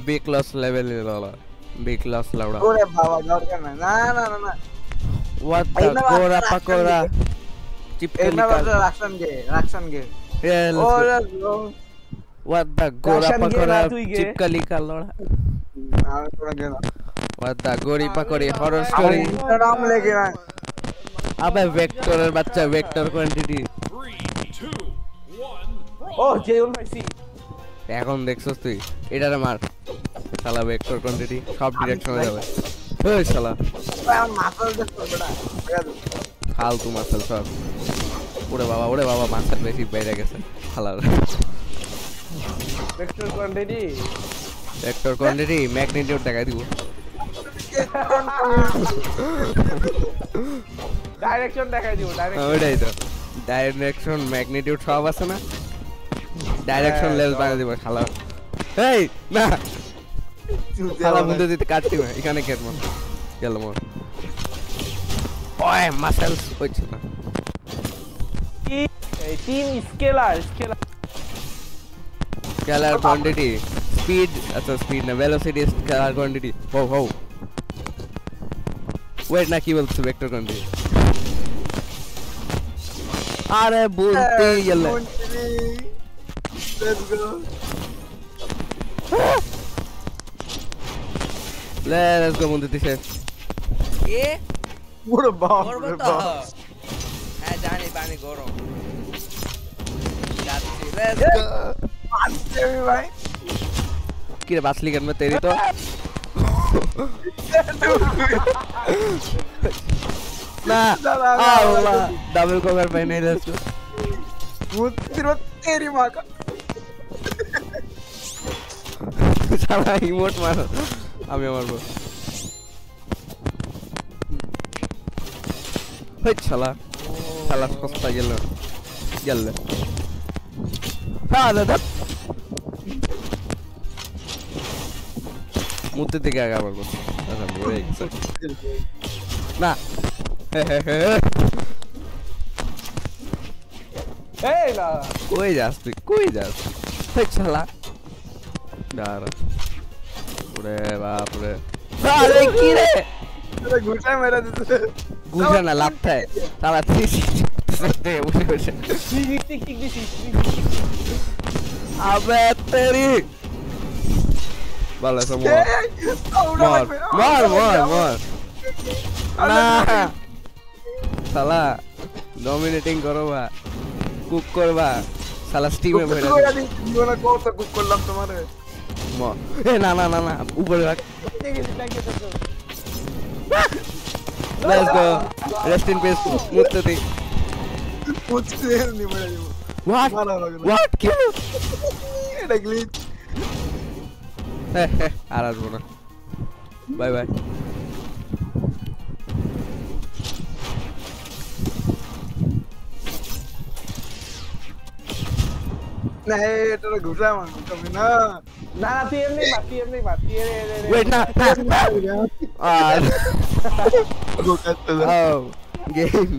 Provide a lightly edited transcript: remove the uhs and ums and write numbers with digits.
big loss level lala. Big loss lauda. ওরে বাবা দরকার নাই না না না না What the gora pakora? Ena Chipkali বাজা রাকসান গে Yeah, let's go. ওরে What the gora Rakshan ge pakora? na tui ge. Chipkali lauda. আমি তোরা গে না What the gori pakori horror story? নাম লেগে না আবে ভেক্টরের বাচ্চা ভেক্টর কোয়ান্টিটি 3, 2, 1. ও জেউল পাইছি এখন দেখছস তুই এটারে মার শালা ভেক্টর কোয়ান্টিটি সব ডিরেকশনে যাবে ওই শালা আমার মাথা দেখো বড়া ফালতু মাসেল সব ওরে বাবা মাসেল বেশি বাইরে গেছে শালার vector quantity vector quantity magnitude দেখাই দিব ডাইরেকশন দেখাই দিব ডাইরেকশন ওইটাই তো ডাইরেকশন ম্যাগনিটিউড সব আছে না ডাইরেকশন লেস বানিয়ে দিব শালা এই না শালা মুন্ডে দিতে কাটতি না এখানে কেট মন গেল মন ওই মাসেলস হচ্ছে না এই তিন স্কেলার স্কেলার কোয়ান্টিটি স্পিড আচ্ছা স্পিড না ভেলোসিটি স্কেলার কোয়ান্টিটি হো ওয়েট না কি বলছো ভেক্টর কোয়ান্টিটি আরে বলতে গেলে লেটস গো লেটস গো মুন্ডে দিছে এ পুরো বাপ করবো রে তো বাপ হ্যাঁ জানি পানি গরম যাচ্ছি let's go। আজকে আমি ভাই কি রে বাসলি কেন তেরি তো না আল্লাহ ডাবল কভার পাই নাই লেটস গো মুতির তেরি মাকা শালা ইমোট মার আমি মারবো হেই শালা কষ্ট গেল হ্যাঁ দাদা মুতে থেকে আগে আবার করছি আচ্ছা মরে গেছে না এই না কই যাস হেই শালা দাঁড়া ওরে বাপ রে আরে কি রে তোরা ঘুষায় মেরে দিতে গুজা না লাফতায় তারা তিরিশে বসে টিক দিছি আবে তেরি ভালো আছে মর না শালা ডমিনেটিং করো বা কুক করবা শালা স্টিমে ভরে জীবনে কত কুক করলাম তোমারে এ না উপরে রাখ let's go rest in peace মুত্ততি মুছতে নি মেরে দিব হোয়াট কি এটা গ্লিচ আর আসবো না বাই বাই না এটা ঘুষায় মান কমে না না তুই এমনি বাদ ওয়েট না আর গোকাতে গেম